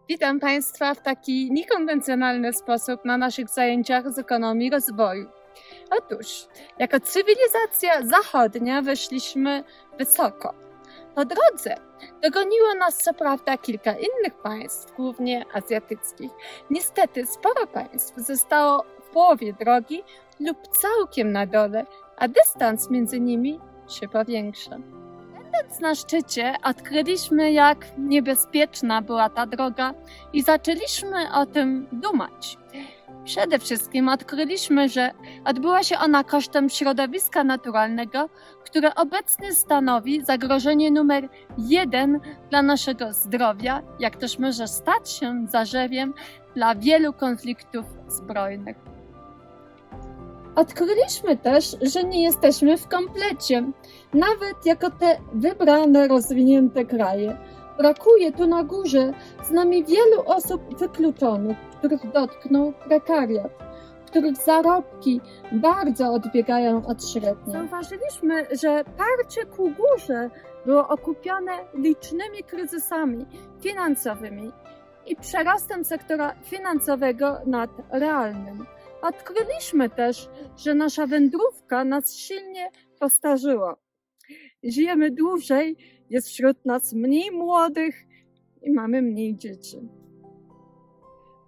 Witam Państwa w taki niekonwencjonalny sposób na naszych zajęciach z ekonomii rozwoju. Otóż, jako cywilizacja zachodnia weszliśmy wysoko. Po drodze dogoniło nas co prawda kilka innych państw, głównie azjatyckich. Niestety sporo państw zostało w połowie drogi lub całkiem na dole, a dystans między nimi się powiększa. Będąc na szczycie, odkryliśmy, jak niebezpieczna była ta droga i zaczęliśmy o tym dumać. Przede wszystkim odkryliśmy, że odbyła się ona kosztem środowiska naturalnego, które obecnie stanowi zagrożenie numer 1 dla naszego zdrowia, jak też może stać się zarzewiem dla wielu konfliktów zbrojnych. Odkryliśmy też, że nie jesteśmy w komplecie, nawet jako te wybrane, rozwinięte kraje. Brakuje tu na górze z nami wielu osób wykluczonych, których dotknął prekariat, których zarobki bardzo odbiegają od średniej. Zauważyliśmy, że parcie ku górze było okupione licznymi kryzysami finansowymi i przerostem sektora finansowego nad realnym. Odkryliśmy też, że nasza wędrówka nas silnie postarzyła. Żyjemy dłużej, jest wśród nas mniej młodych i mamy mniej dzieci.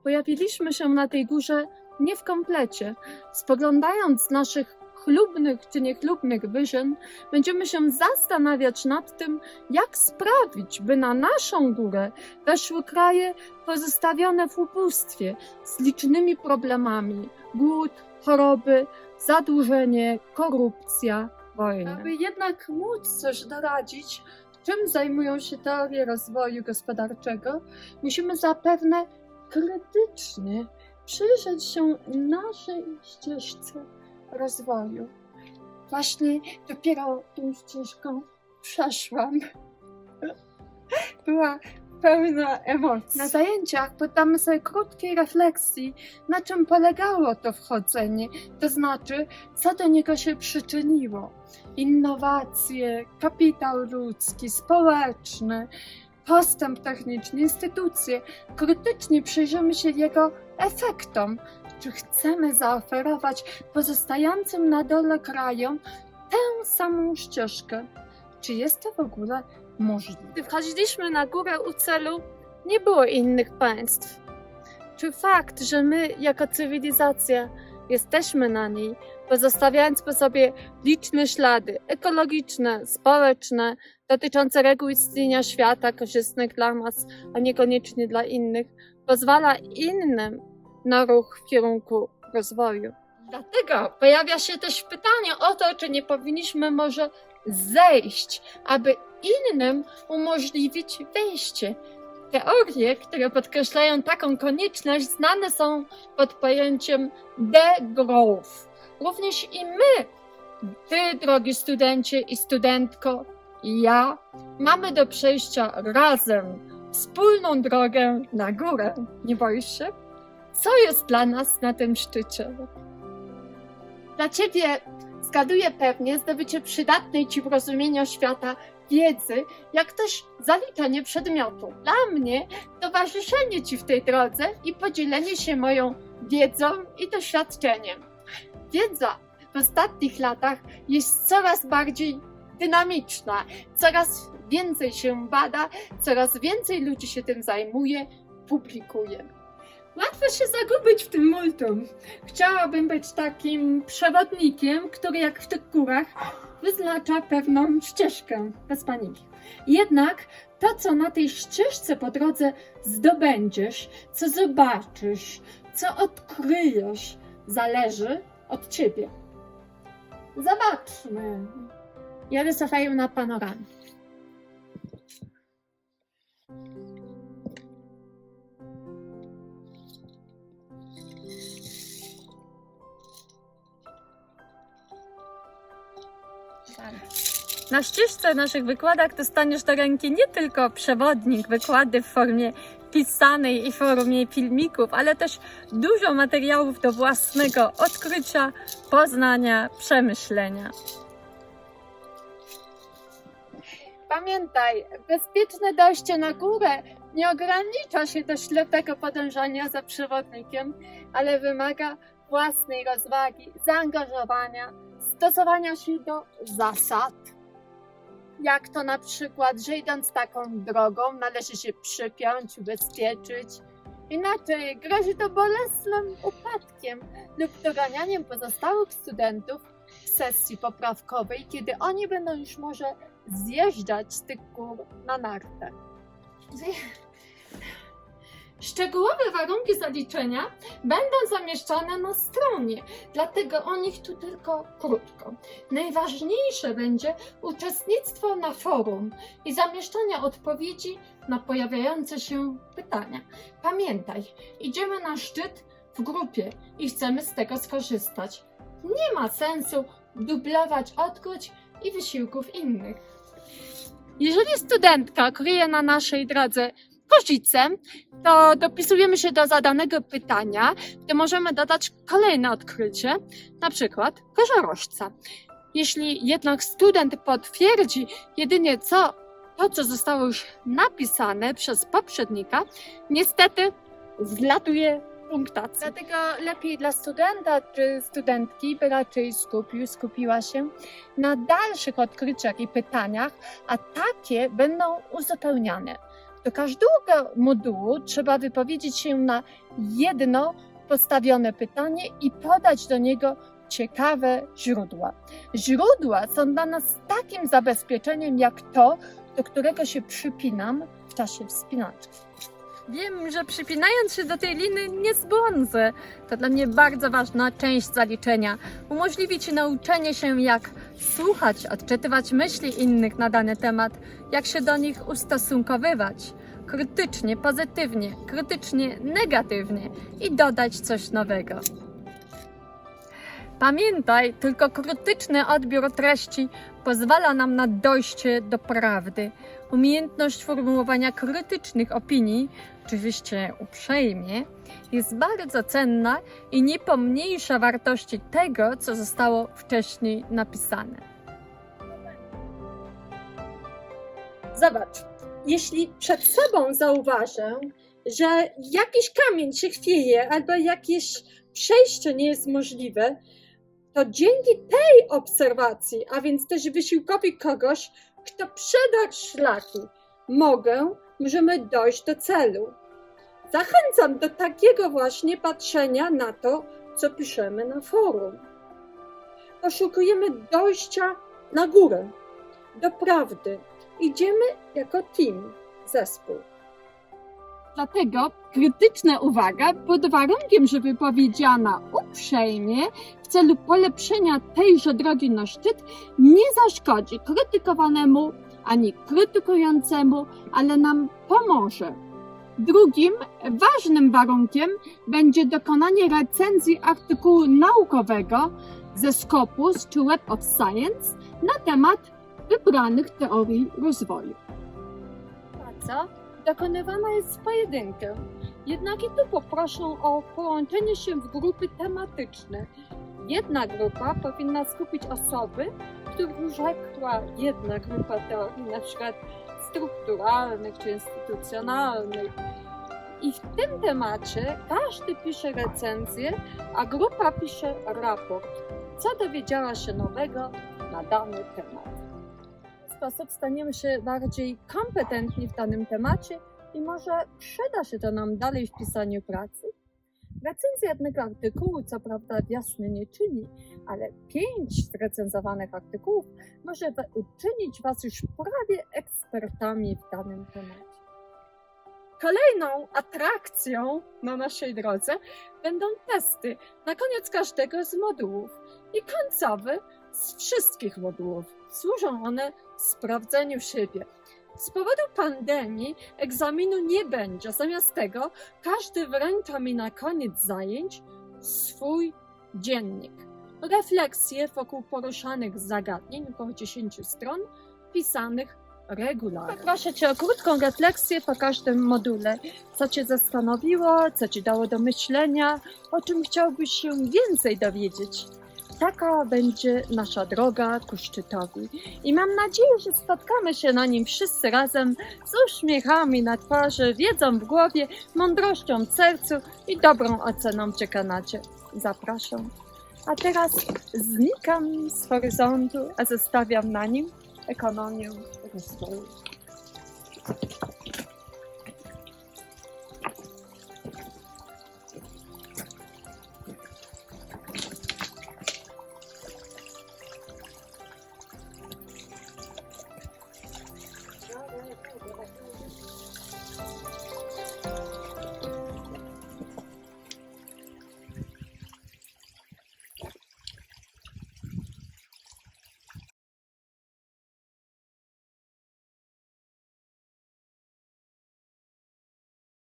Pojawiliśmy się na tej górze nie w komplecie. Spoglądając z naszych chlubnych czy niechlubnych wyżyn, będziemy się zastanawiać nad tym, jak sprawić, by na naszą górę weszły kraje pozostawione w ubóstwie z licznymi problemami: głód, choroby, zadłużenie, korupcja, wojny. Aby jednak móc coś doradzić, czym zajmują się teorie rozwoju gospodarczego, musimy zapewne krytycznie przyjrzeć się naszej ścieżce rozwoju. Właśnie dopiero tą ścieżką przeszłam. Była pełna emocji. Na zajęciach poddamy sobie krótkiej refleksji, na czym polegało to wchodzenie, to znaczy, co do niego się przyczyniło. Innowacje, kapitał ludzki, społeczny, postęp techniczny, instytucje. Krytycznie przyjrzymy się jego efektom. Czy chcemy zaoferować pozostającym na dole krajom tę samą ścieżkę? Czy jest to w ogóle możliwe? Gdy wchodziliśmy na górę u celu, nie było innych państw. Czy fakt, że my jako cywilizacja jesteśmy na niej, pozostawiając po sobie liczne ślady ekologiczne, społeczne, dotyczące reguł istnienia świata, korzystnych dla nas, a niekoniecznie dla innych, pozwala innym na ruch w kierunku rozwoju. Dlatego pojawia się też pytanie o to, czy nie powinniśmy może zejść, aby innym umożliwić wejście. Teorie, które podkreślają taką konieczność, znane są pod pojęciem degrowth. Również i my, ty, drogi studencie i studentko, i ja, mamy do przejścia razem wspólną drogę na górę. Nie boisz się? Co jest dla nas na tym szczycie? Dla ciebie, zgaduję pewnie, zdobycie przydatnej ci w rozumieniu świata wiedzy, jak też zaliczenie przedmiotu. Dla mnie towarzyszenie ci w tej drodze i podzielenie się moją wiedzą i doświadczeniem. Wiedza w ostatnich latach jest coraz bardziej dynamiczna, coraz więcej się bada, coraz więcej ludzi się tym zajmuje, publikuje. Łatwo się zagubić w tym multum. Chciałabym być takim przewodnikiem, który jak w tych górach wyznacza pewną ścieżkę, bez paniki. Jednak to, co na tej ścieżce po drodze zdobędziesz, co zobaczysz, co odkryjesz, zależy od ciebie. Zobaczmy. Jadę Safają na panoramę. Na ścieżce naszych wykładach dostaniesz do ręki nie tylko przewodnik, wykłady w formie pisanej i w formie filmików, ale też dużo materiałów do własnego odkrycia, poznania, przemyślenia. Pamiętaj, bezpieczne dojście na górę nie ogranicza się do ślepego podążania za przewodnikiem, ale wymaga własnej rozwagi, zaangażowania, stosowania się do zasad. Jak to na przykład, że idąc taką drogą należy się przypiąć, ubezpieczyć. Inaczej grozi to bolesnym upadkiem lub doganianiem pozostałych studentów w sesji poprawkowej, kiedy oni będą już może zjeżdżać z tych gór na nartach. Szczegółowe warunki zaliczenia będą zamieszczone na stronie, dlatego o nich tu tylko krótko. Najważniejsze będzie uczestnictwo na forum i zamieszczanie odpowiedzi na pojawiające się pytania. Pamiętaj, idziemy na szczyt w grupie i chcemy z tego skorzystać. Nie ma sensu dublować odczuć i wysiłków innych. Jeżeli studentka kryje na naszej drodze koszicę, to dopisujemy się do zadanego pytania, gdzie możemy dodać kolejne odkrycie, na przykład kożorożca. Jeśli jednak student potwierdzi jedynie to, co zostało już napisane przez poprzednika, niestety zlatuje punktacja. Dlatego lepiej dla studenta czy studentki, by raczej skupiła się na dalszych odkryciach i pytaniach, a takie będą uzupełniane. Do każdego modułu trzeba wypowiedzieć się na jedno postawione pytanie i podać do niego ciekawe źródła. Źródła są dla nas takim zabezpieczeniem jak to, do którego się przypinam w czasie wspinaczki. Wiem, że przypinając się do tej liny nie zbłądzę. To dla mnie bardzo ważna część zaliczenia. Umożliwi Ci nauczenie się, jak słuchać, odczytywać myśli innych na dany temat, jak się do nich ustosunkowywać. Krytycznie, pozytywnie, krytycznie, negatywnie i dodać coś nowego. Pamiętaj, tylko krytyczny odbiór treści pozwala nam na dojście do prawdy. Umiejętność formułowania krytycznych opinii, oczywiście uprzejmie, jest bardzo cenna i nie pomniejsza wartości tego, co zostało wcześniej napisane. Zobacz, jeśli przed sobą zauważę, że jakiś kamień się chwieje albo jakieś przejście nie jest możliwe, to dzięki tej obserwacji, a więc też wysiłkowi kogoś, kto przedarł szlaki, możemy dojść do celu. Zachęcam do takiego właśnie patrzenia na to, co piszemy na forum. Poszukujemy dojścia na górę, do prawdy. Idziemy jako team, zespół. Dlatego krytyczna uwaga pod warunkiem, że wypowiedziana uprzejmie w celu polepszenia tejże drogi na szczyt nie zaszkodzi krytykowanemu ani krytykującemu, ale nam pomoże. Drugim ważnym warunkiem będzie dokonanie recenzji artykułu naukowego ze Scopus czy Web of Science na temat wybranych teorii rozwoju. Praca dokonywana jest w pojedynkę, jednak i tu poproszę o połączenie się w grupy tematyczne. Jedna grupa powinna skupić osoby, których urzekła jedna grupa teorii, na przykład strukturalnych czy instytucjonalnych. I w tym temacie każdy pisze recenzję, a grupa pisze raport, co dowiedziała się nowego na dany temat. W ten sposób staniemy się bardziej kompetentni w danym temacie i może przyda się to nam dalej w pisaniu pracy. Recenzja jednego artykułu co prawda wiosny nie czyni, ale 5 zrecenzowanych artykułów może uczynić Was już prawie ekspertami w danym temacie. Kolejną atrakcją na naszej drodze będą testy na koniec każdego z modułów i końcowy z wszystkich modułów. Służą one sprawdzeniu siebie. Z powodu pandemii egzaminu nie będzie, zamiast tego każdy wręcza mi na koniec zajęć swój dziennik. Refleksje wokół poruszanych zagadnień, około 10 stron, pisanych regularnie. Proszę Cię o krótką refleksję po każdym module. Co Cię zastanowiło, co Ci dało do myślenia, o czym chciałbyś się więcej dowiedzieć. Taka będzie nasza droga ku szczytowi. I mam nadzieję, że spotkamy się na nim wszyscy razem z uśmiechami na twarzy, wiedzą w głowie, mądrością w sercu i dobrą oceną w Czekanacie. Zapraszam. A teraz znikam z horyzontu, a zostawiam na nim ekonomię rozwoju.